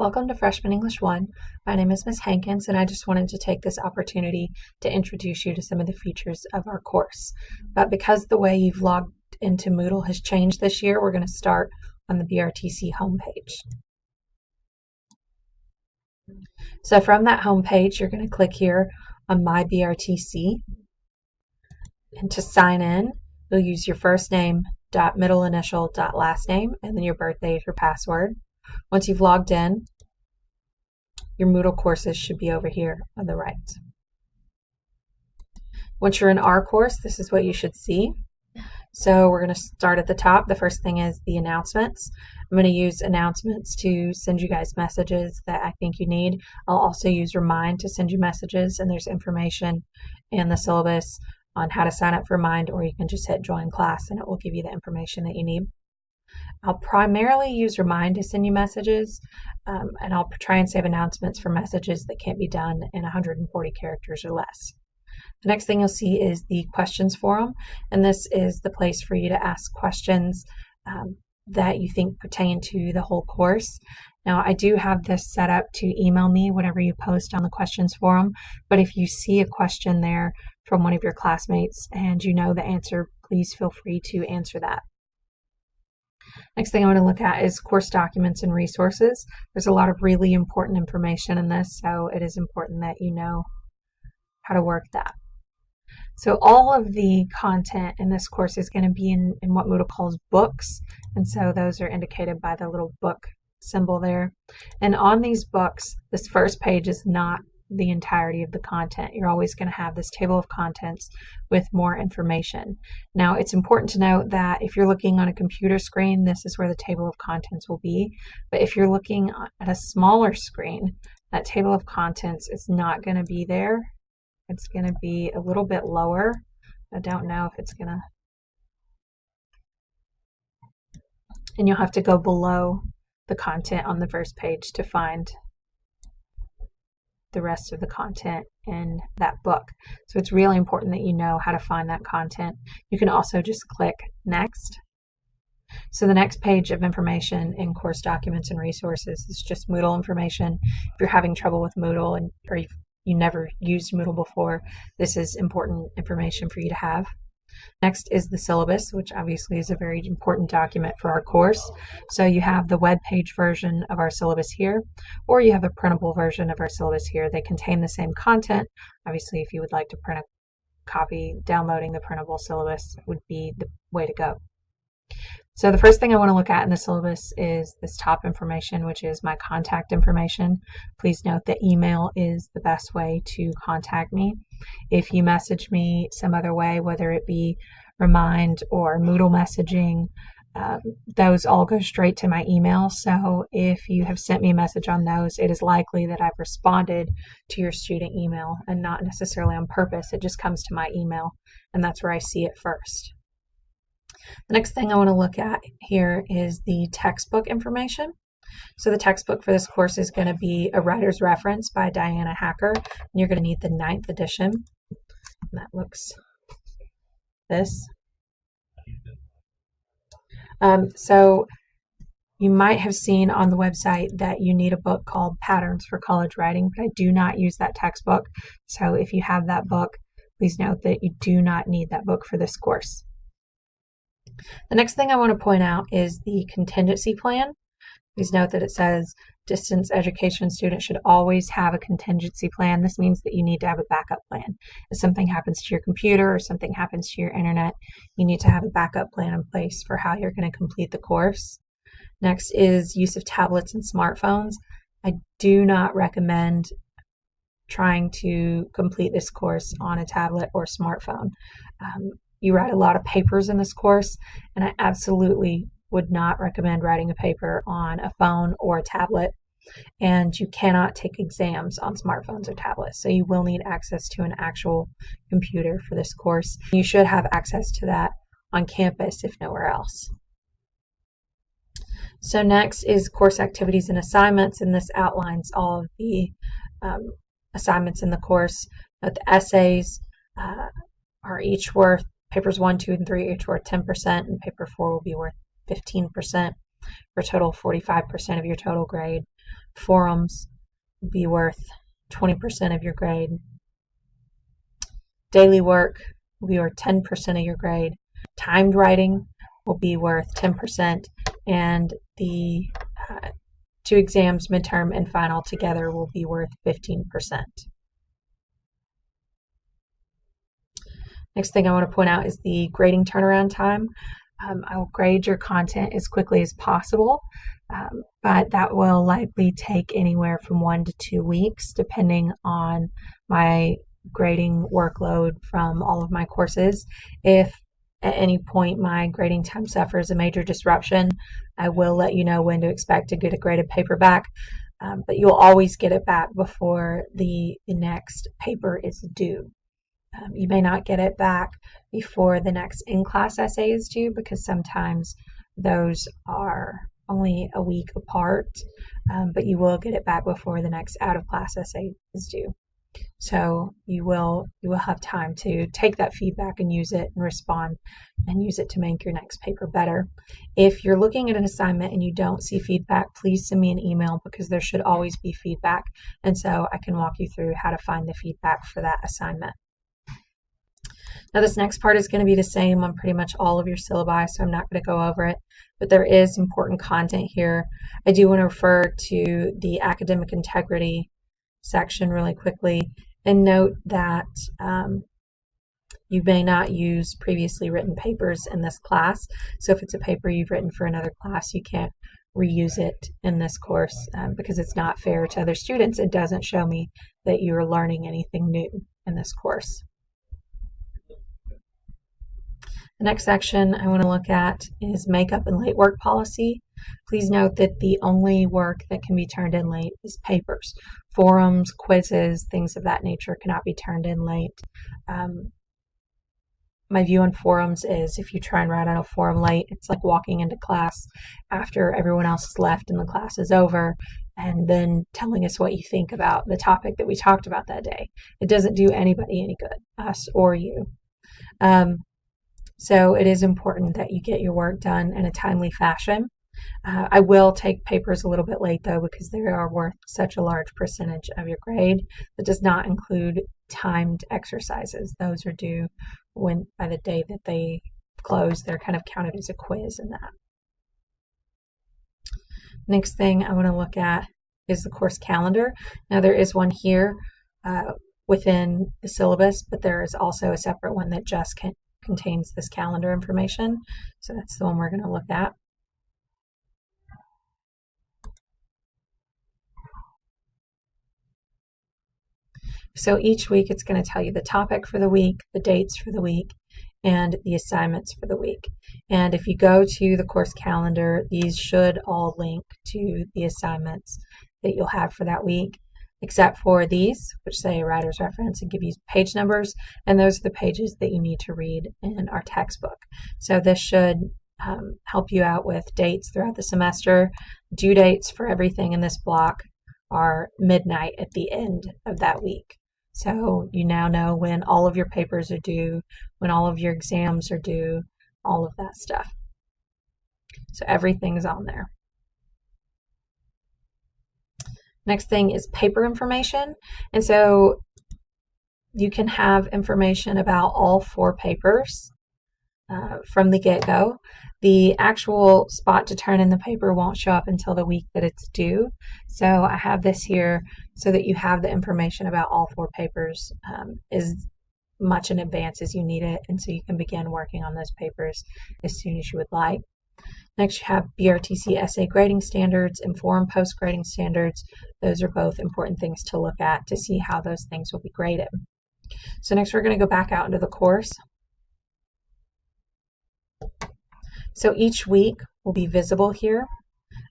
Welcome to Freshman English 1. My name is Ms. Hankins, and I just wanted to take this opportunity to introduce you to some of the features of our course. But because the way you've logged into Moodle has changed this year, we're going to start on the BRTC homepage. So from that homepage, you're going to click here on My BRTC. And to sign in, you'll use your first name, middle initial, last name, and then your birthday as your password. Once you've logged in, your Moodle courses should be over here on the right. Once you're in our course, this is what you should see. So we're going to start at the top. The first thing is the announcements. I'm going to use announcements to send you guys messages that I think you need. I'll also use Remind to send you messages, and there's information in the syllabus on how to sign up for Remind, or you can just hit Join Class and it will give you the information that you need. I'll primarily use Remind to send you messages, and I'll try and save announcements for messages that can't be done in 140 characters or less. The next thing you'll see is the questions forum, and this is the place for you to ask questions that you think pertain to the whole course. Now, I do have this set up to email me whatever you post on the questions forum, but if you see a question there from one of your classmates and you know the answer, please feel free to answer that. Next thing I want to look at is course documents and resources. There's a lot of really important information in this, so it is important that you know how to work that. So all of the content in this course is going to be in what Moodle calls books, and so those are indicated by the little book symbol there. And on these books, this first page is not the entirety of the content. You're always going to have this table of contents with more information. Now, it's important to note that if you're looking on a computer screen, this is where the table of contents will be. But if you're looking at a smaller screen, that table of contents is not going to be there. It's going to be a little bit lower. I don't know if it's going to... And you'll have to go below the content on the first page to find the rest of the content in that book. So it's really important that you know how to find that content. You can also just click Next. So the next page of information in course documents and resources is just Moodle information. If you're having trouble with Moodle or you never used Moodle before, this is important information for you to have. Next is the syllabus, which obviously is a very important document for our course. So you have the web page version of our syllabus here, or you have a printable version of our syllabus here. They contain the same content. Obviously, if you would like to print a copy, downloading the printable syllabus would be the way to go. So the first thing I want to look at in the syllabus is this top information, which is my contact information. Please note that email is the best way to contact me. If you message me some other way, whether it be Remind or Moodle messaging, those all go straight to my email. So if you have sent me a message on those, it is likely that I've responded to your student email and not necessarily on purpose. It just comes to my email, and that's where I see it first. The next thing I want to look at here is the textbook information. So the textbook for this course is going to be A Writer's Reference by Diana Hacker, and you're going to need the 9th edition. And that looks this. So you might have seen on the website that you need a book called Patterns for College Writing, but I do not use that textbook. So if you have that book, please note that you do not need that book for this course. The next thing I want to point out is the contingency plan. Please note that it says distance education students should always have a contingency plan. This means that you need to have a backup plan. If something happens to your computer or something happens to your internet, you need to have a backup plan in place for how you're going to complete the course. Next is use of tablets and smartphones. I do not recommend trying to complete this course on a tablet or smartphone. You write a lot of papers in this course, and I absolutely would not recommend writing a paper on a phone or a tablet. And you cannot take exams on smartphones or tablets, so you will need access to an actual computer for this course. You should have access to that on campus, if nowhere else. So next is course activities and assignments, and this outlines all of the assignments in the course. But the essays are each worth, papers 1, 2, and 3 each worth 10%, and paper 4 will be worth 15%, for a total of 45% of your total grade. Forums will be worth 20% of your grade. Daily work will be worth 10% of your grade. Timed writing will be worth 10%, and the 2 exams, midterm and final, together will be worth 15%. Next thing I want to point out is the grading turnaround time. I will grade your content as quickly as possible, but that will likely take anywhere from 1 to 2 weeks, depending on my grading workload from all of my courses. If at any point my grading time suffers a major disruption, I will let you know when to expect to get a graded paper back, but you'll always get it back before the next paper is due. You may not get it back before the next in-class essay is due, because sometimes those are only a week apart, but you will get it back before the next out-of-class essay is due. So you will have time to take that feedback and use it and respond and use it to make your next paper better. If you're looking at an assignment and you don't see feedback, please send me an email, because there should always be feedback, and so I can walk you through how to find the feedback for that assignment. Now this next part is going to be the same on pretty much all of your syllabi, so I'm not going to go over it, but there is important content here. I do want to refer to the academic integrity section really quickly and note that you may not use previously written papers in this class. So if it's a paper you've written for another class, you can't reuse it in this course, because it's not fair to other students. It doesn't show me that you're learning anything new in this course. The next section I want to look at is makeup and late work policy. Please note that the only work that can be turned in late is papers. Forums, quizzes, things of that nature cannot be turned in late. My view on forums is if you try and write on a forum late, it's like walking into class after everyone else has left and the class is over, and then telling us what you think about the topic that we talked about that day. It doesn't do anybody any good, us or you. So it is important that you get your work done in a timely fashion. I will take papers a little bit late though, because they are worth such a large percentage of your grade. That does not include timed exercises. Those are due by the day that they close. They're kind of counted as a quiz in that. Next thing I want to look at is the course calendar. Now there is one here within the syllabus, but there is also a separate one that just contains this calendar information. So that's the one we're going to look at. So each week it's going to tell you the topic for the week, the dates for the week, and the assignments for the week. And if you go to the course calendar, these should all link to the assignments that you'll have for that week, except for these, which say a writer's reference and give you page numbers, and those are the pages that you need to read in our textbook. So this should help you out with dates throughout the semester. Due dates for everything in this block are midnight at the end of that week. So you now know when all of your papers are due, when all of your exams are due, all of that stuff. So everything's on there. Next thing is paper information. And so you can have information about all 4 papers from the get-go. The actual spot to turn in the paper won't show up until the week that it's due. So I have this here so that you have the information about all 4 papers as much in advance as you need it, and so you can begin working on those papers as soon as you would like. Next, you have BRTC essay grading standards and forum post grading standards. Those are both important things to look at to see how those things will be graded. So next, we're going to go back out into the course. So each week will be visible here.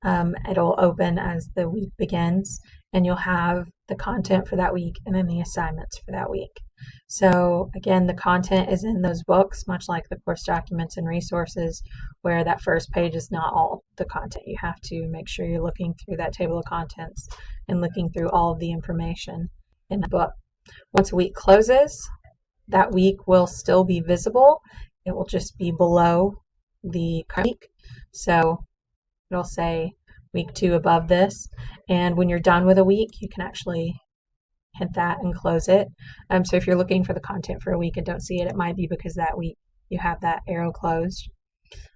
It'll open as the week begins, and you'll have the content for that week and then the assignments for that week. So again, the content is in those books, much like the course documents and resources, where that first page is not all the content. You have to make sure you're looking through that table of contents and looking through all of the information in the book. Once a week closes, that week will still be visible. It will just be below the current week. So it'll say week 2 above this. And when you're done with a week, you can actually hit that and close it. So if you're looking for the content for a week and don't see it, it might be because that week you have that arrow closed.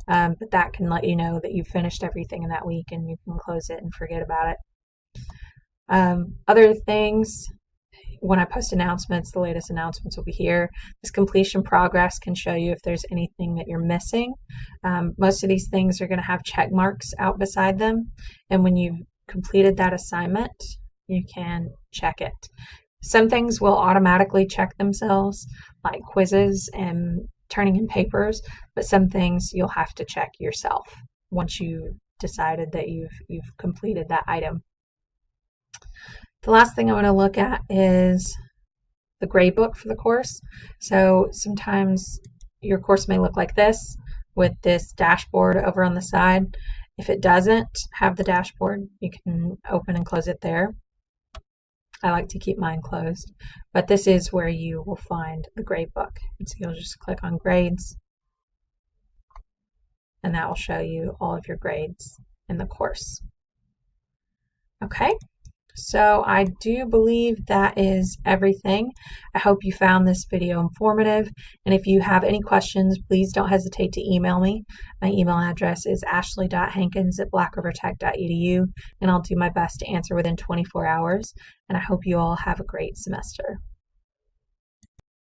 But that can let you know that you've finished everything in that week and you can close it and forget about it. Other things, when I post announcements, the latest announcements will be here. This completion progress can show you if there's anything that you're missing. Most of these things are going to have check marks out beside them, and when you've completed that assignment, you can check it. Some things will automatically check themselves, like quizzes and turning in papers, but some things you'll have to check yourself once you decided that you've completed that item. The last thing I want to look at is the grade book for the course. So sometimes your course may look like this with this dashboard over on the side. If it doesn't have the dashboard, you can open and close it there. I like to keep mine closed, but this is where you will find the grade book. And so you'll just click on grades, and that will show you all of your grades in the course. Okay, so I do believe that is everything. I hope you found this video informative, and if you have any questions, please don't hesitate to email me. My email address is ashley.hankins@blackrivertech.edu, and I'll do my best to answer within 24 hours, and I hope you all have a great semester.